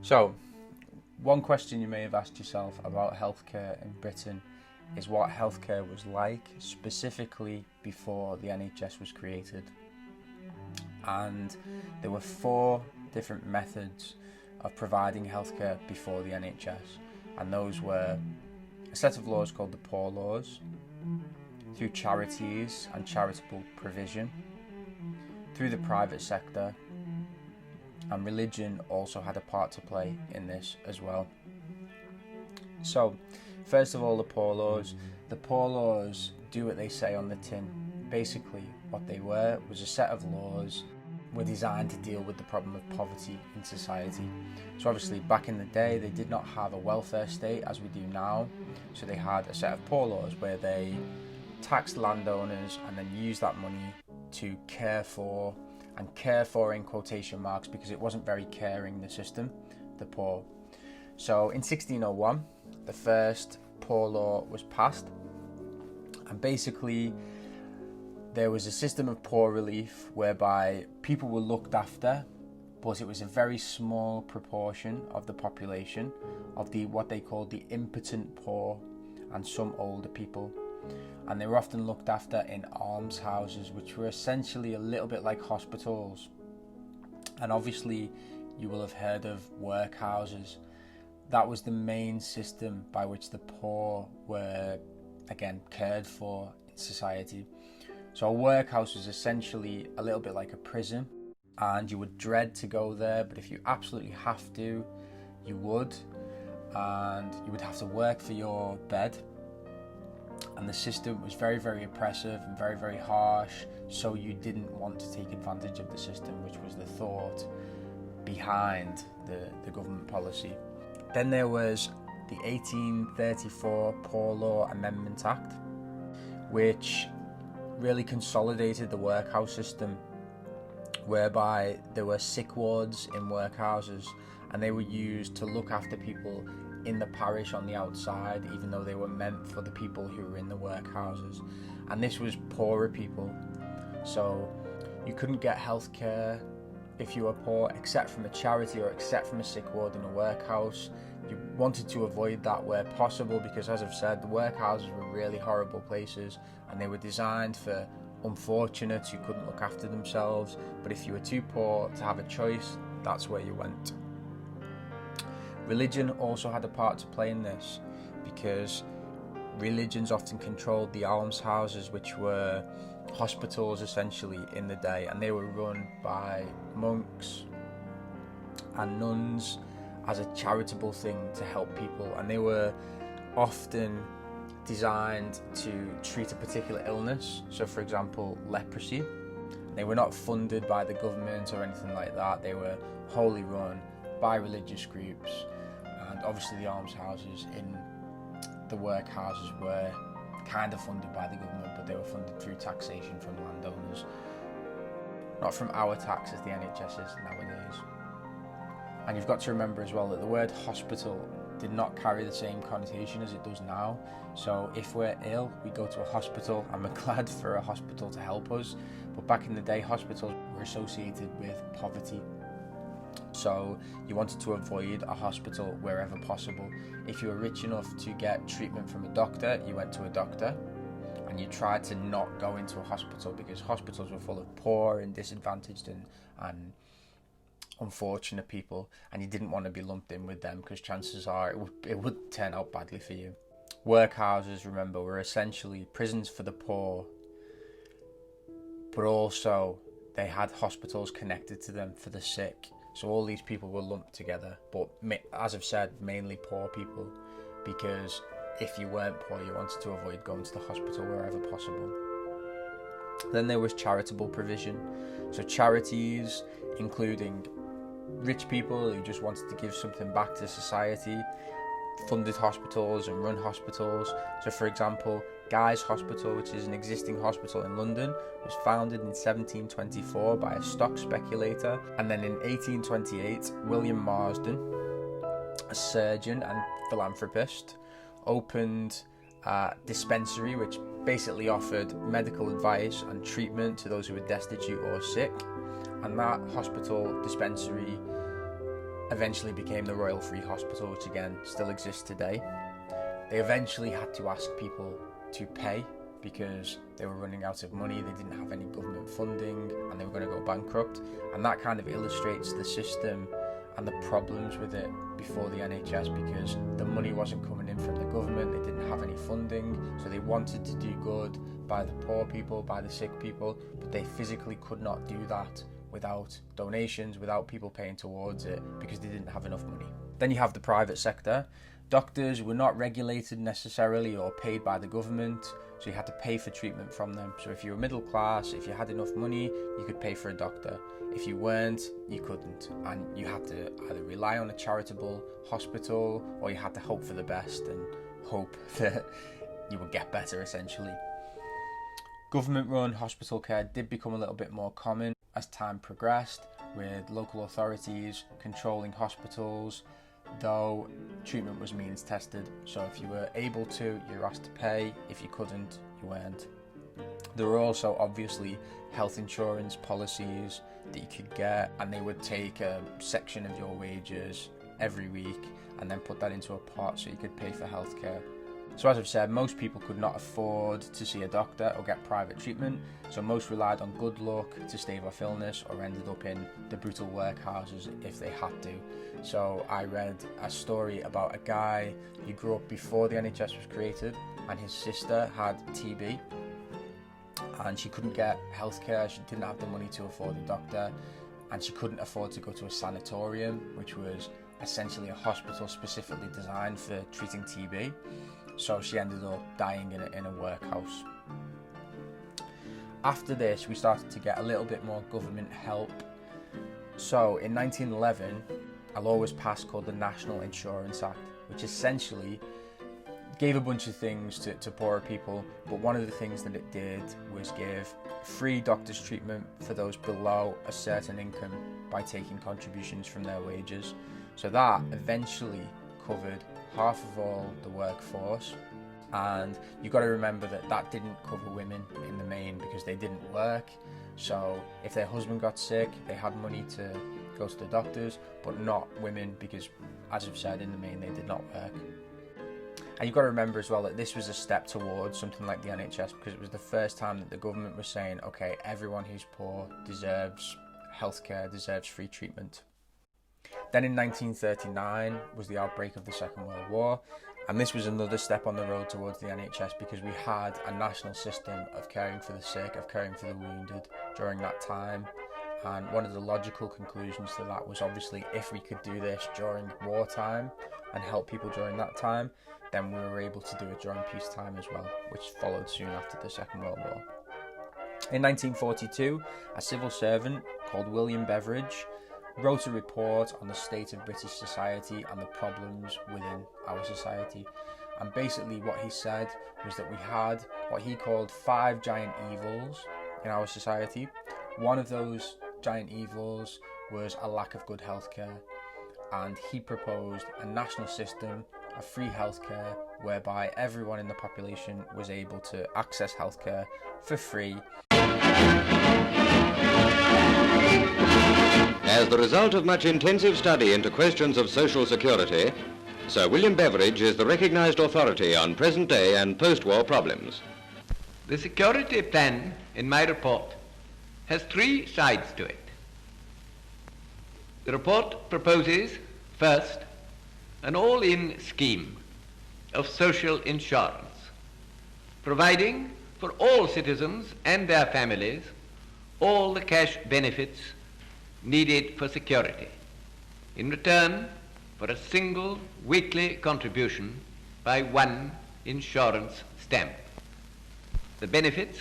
So, one question you may have asked yourself about healthcare in Britain is what healthcare was like specifically before the NHS was created. And there were four different methods of providing healthcare before the NHS, and those were a set of laws called the Poor Laws, through charities and charitable provision, through the private sector, and religion also had a part to play in this as well. So, first of all, the Poor Laws. The Poor Laws do what they say on the tin. Basically, what they were was a set of laws were designed to deal with the problem of poverty in society. So obviously back in the day they did not have a welfare state as we do now, so they had a set of poor laws where they taxed landowners and then used that money to care for in quotation marks because it wasn't very caring, the system, the poor. So in 1601 the first poor law was passed, and basically there was a system of poor relief whereby people were looked after, but it was a very small proportion of the population of what they called the impotent poor and some older people. And they were often looked after in almshouses, which were essentially a little bit like hospitals. And obviously you will have heard of workhouses. That was the main system by which the poor were, again, cared for in society. So a workhouse was essentially a little bit like a prison, and you would dread to go there, but if you absolutely have to, you would, and you would have to work for your bed. And the system was very, very oppressive and very, very harsh, so you didn't want to take advantage of the system, which was the thought behind the government policy. Then there was the 1834 Poor Law Amendment Act, which really consolidated the workhouse system, whereby there were sick wards in workhouses and they were used to look after people in the parish on the outside, even though they were meant for the people who were in the workhouses. And this was poorer people, so you couldn't get healthcare if you were poor except from a charity or except from a sick ward in a workhouse. You wanted to avoid that where possible because, as I've said, the workhouses were really horrible places and they were designed for unfortunates who couldn't look after themselves. But if you were too poor to have a choice, that's where you went. Religion also had a part to play in this because religions often controlled the almshouses, which were hospitals essentially in the day, and they were run by monks and nuns as a charitable thing to help people, and they were often designed to treat a particular illness. So for example, leprosy. They were not funded by the government or anything like that. They were wholly run by religious groups, and obviously the almshouses in the workhouses were kind of funded by the government, but they were funded through taxation from landowners, not from our tax as the NHS is nowadays. And you've got to remember as well that the word hospital did not carry the same connotation as it does now. So if we're ill, we go to a hospital and we're glad for a hospital to help us. But back in the day, hospitals were associated with poverty. So you wanted to avoid a hospital wherever possible. If you were rich enough to get treatment from a doctor, you went to a doctor, and you tried to not go into a hospital because hospitals were full of poor and disadvantaged and unfortunate people, and you didn't want to be lumped in with them because chances are it would turn out badly for you. Workhouses, remember, were essentially prisons for the poor, but also they had hospitals connected to them for the sick. So all these people were lumped together, but as I've said, mainly poor people, because if you weren't poor, you wanted to avoid going to the hospital wherever possible. Then there was charitable provision. So charities, including rich people who just wanted to give something back to society, funded hospitals and run hospitals. So for example, Guy's Hospital, which is an existing hospital in London, was founded in 1724 by a stock speculator, and then in 1828 William Marsden, a surgeon and philanthropist, opened a dispensary which basically offered medical advice and treatment to those who were destitute or sick. And that hospital dispensary eventually became the Royal Free Hospital, which again still exists today. They eventually had to ask people to pay because they were running out of money, they didn't have any government funding, and they were going to go bankrupt. And that kind of illustrates the system and the problems with it before the NHS, because the money wasn't coming in from the government, they didn't have any funding, so they wanted to do good by the poor people, by the sick people, but they physically could not do that without donations, without people paying towards it, because they didn't have enough money. Then you have the private sector. Doctors were not regulated necessarily or paid by the government, so you had to pay for treatment from them. So if you were middle class, if you had enough money, you could pay for a doctor. If you weren't, you couldn't, and you had to either rely on a charitable hospital, or you had to hope for the best and hope that you would get better, essentially. Government-run hospital care did become a little bit more common as time progressed, with local authorities controlling hospitals, though treatment was means tested. So if you were able to, you were asked to pay. If you couldn't, you weren't. There were also obviously health insurance policies that you could get, and they would take a section of your wages every week and then put that into a pot so you could pay for healthcare. So as I've said, most people could not afford to see a doctor or get private treatment, so most relied on good luck to stave off illness or ended up in the brutal workhouses if they had to. So I read a story about a guy who grew up before the NHS was created, and his sister had TB and she couldn't get healthcare, she didn't have the money to afford a doctor, and she couldn't afford to go to a sanatorium, which was essentially a hospital specifically designed for treating TB. So she ended up dying in a workhouse. After this, we started to get a little bit more government help. So in 1911, a law was passed called the National Insurance Act, which essentially gave a bunch of things to poorer people, but one of the things that it did was give free doctor's treatment for those below a certain income by taking contributions from their wages. So that eventually covered half of all the workforce, and you've got to remember that that didn't cover women in the main because they didn't work. So if their husband got sick, they had money to go to the doctors, but not women because, as I've said, in the main they did not work. And you've got to remember as well that this was a step towards something like the NHS, because it was the first time that the government was saying, okay, everyone who's poor deserves healthcare, deserves free treatment. Then in 1939 was the outbreak of the Second World War, and this was another step on the road towards the NHS, because we had a national system of caring for the sick, of caring for the wounded during that time. And one of the logical conclusions to that was, obviously, if we could do this during wartime and help people during that time, then we were able to do it during peacetime as well, which followed soon after the Second World War. In 1942, a civil servant called William Beveridge wrote a report on the state of British society and the problems within our society. And basically what he said was that we had what he called 5 giant evils in our society. One of those giant evils was a lack of good healthcare, and he proposed a national system of free healthcare whereby everyone in the population was able to access healthcare for free. As the result of much intensive study into questions of social security, Sir William Beveridge is the recognised authority on present-day and post-war problems. The security plan in my report has 3 sides to it. The report proposes, first, an all-in scheme of social insurance, providing for all citizens and their families all the cash benefits needed for security, in return for a single weekly contribution by 1 insurance stamp. The benefits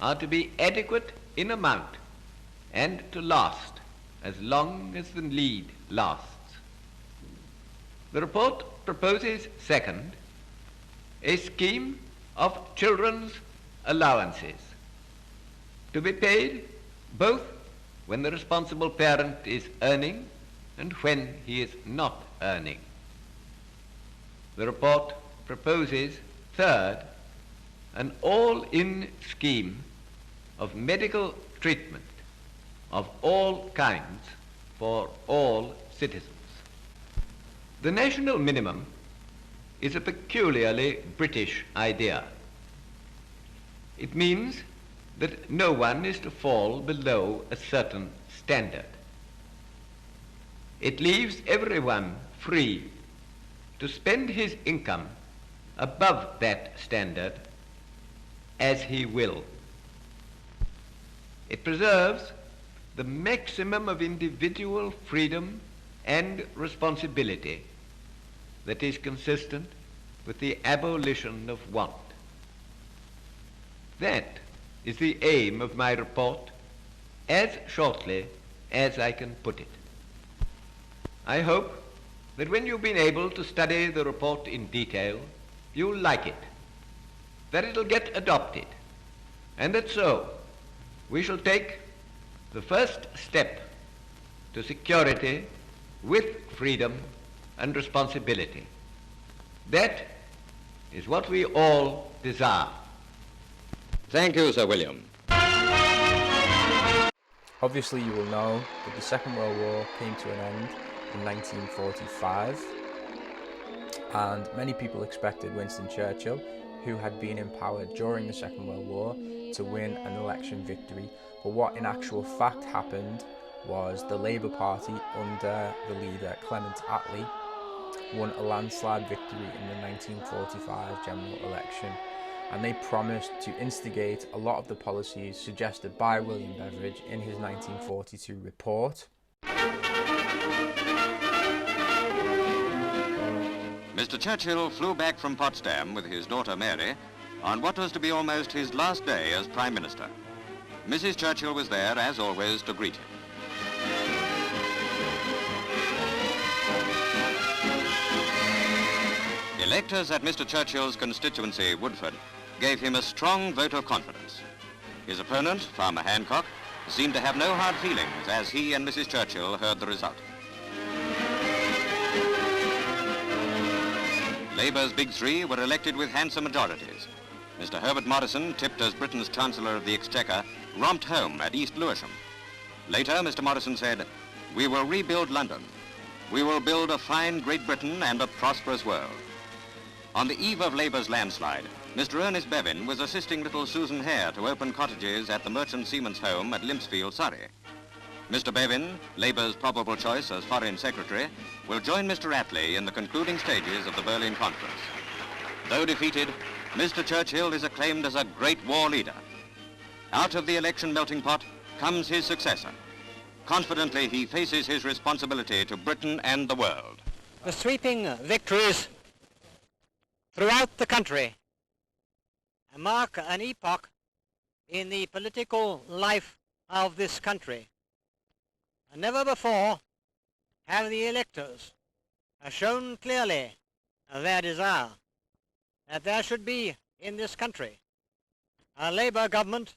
are to be adequate in amount and to last as long as the need lasts. The report proposes, second, a scheme of children's allowances to be paid both when the responsible parent is earning and when he is not earning. The report proposes, third, an all-in scheme of medical treatment of all kinds for all citizens. The national minimum is a peculiarly British idea. It means that no one is to fall below a certain standard. It leaves everyone free to spend his income above that standard as he will. It preserves the maximum of individual freedom and responsibility that is consistent with the abolition of want. That is the aim of my report, as shortly as I can put it. I hope that when you've been able to study the report in detail, you'll like it, that it'll get adopted, and that so we shall take the first step to security with freedom and responsibility. That is what we all desire. Thank you, Sir William. Obviously you will know that the Second World War came to an end in 1945, and many people expected Winston Churchill, who had been in power during the Second World War, to win an election victory. But what in actual fact happened was the Labour Party, under the leader Clement Attlee, won a landslide victory in the 1945 general election, and they promised to instigate a lot of the policies suggested by William Beveridge in his 1942 report. Mr. Churchill flew back from Potsdam with his daughter Mary on what was to be almost his last day as Prime Minister. Mrs. Churchill was there, as always, to greet him. Electors at Mr. Churchill's constituency, Woodford, gave him a strong vote of confidence. His opponent, Farmer Hancock, seemed to have no hard feelings as he and Mrs. Churchill heard the result. Labour's Big Three were elected with handsome majorities. Mr. Herbert Morrison, tipped as Britain's Chancellor of the Exchequer, romped home at East Lewisham. Later, Mr. Morrison said, "We will rebuild London. We will build a fine Great Britain and a prosperous world." On the eve of Labour's landslide, Mr. Ernest Bevin was assisting little Susan Hare to open cottages at the Merchant Seaman's Home at Limpsfield, Surrey. Mr. Bevin, Labour's probable choice as Foreign Secretary, will join Mr. Attlee in the concluding stages of the Berlin Conference. Though defeated, Mr. Churchill is acclaimed as a great war leader. Out of the election melting pot comes his successor. Confidently, he faces his responsibility to Britain and the world. The sweeping victories throughout the country mark an epoch in the political life of this country. Never before have the electors shown clearly their desire that there should be in this country a Labour government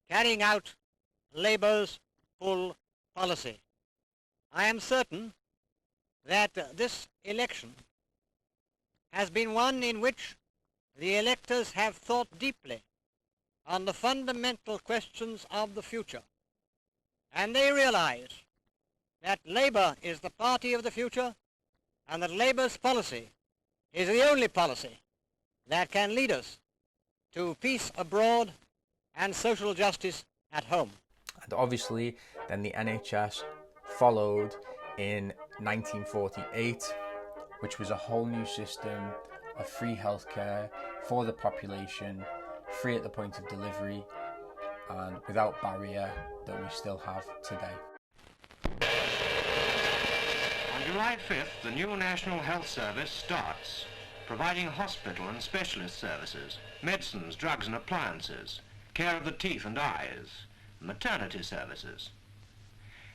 carrying out Labour's full policy. I am certain that this election has been one in which the electors have thought deeply on the fundamental questions of the future, and they realize that Labour is the party of the future, and that Labour's policy is the only policy that can lead us to peace abroad and social justice at home. And obviously then the NHS followed in 1948, which was a whole new system of free healthcare for the population, free at the point of delivery and without barrier that we still have today. On July 5th, the new National Health Service starts, providing hospital and specialist services, medicines, drugs and appliances, care of the teeth and eyes, maternity services.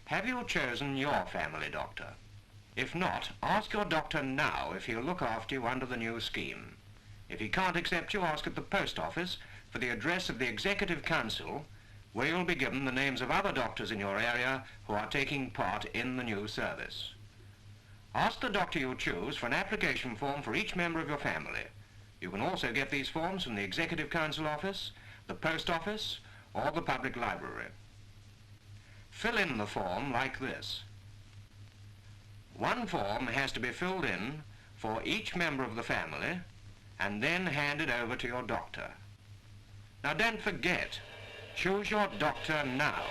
Have you chosen your family doctor? If not, ask your doctor now if he'll look after you under the new scheme. If he can't accept you, ask at the post office for the address of the Executive Council, where you'll be given the names of other doctors in your area who are taking part in the new service. Ask the doctor you choose for an application form for each member of your family. You can also get these forms from the Executive Council office, the post office, or the public library. Fill in the form like this. One form has to be filled in for each member of the family and then handed over to your doctor. Now don't forget, choose your doctor now.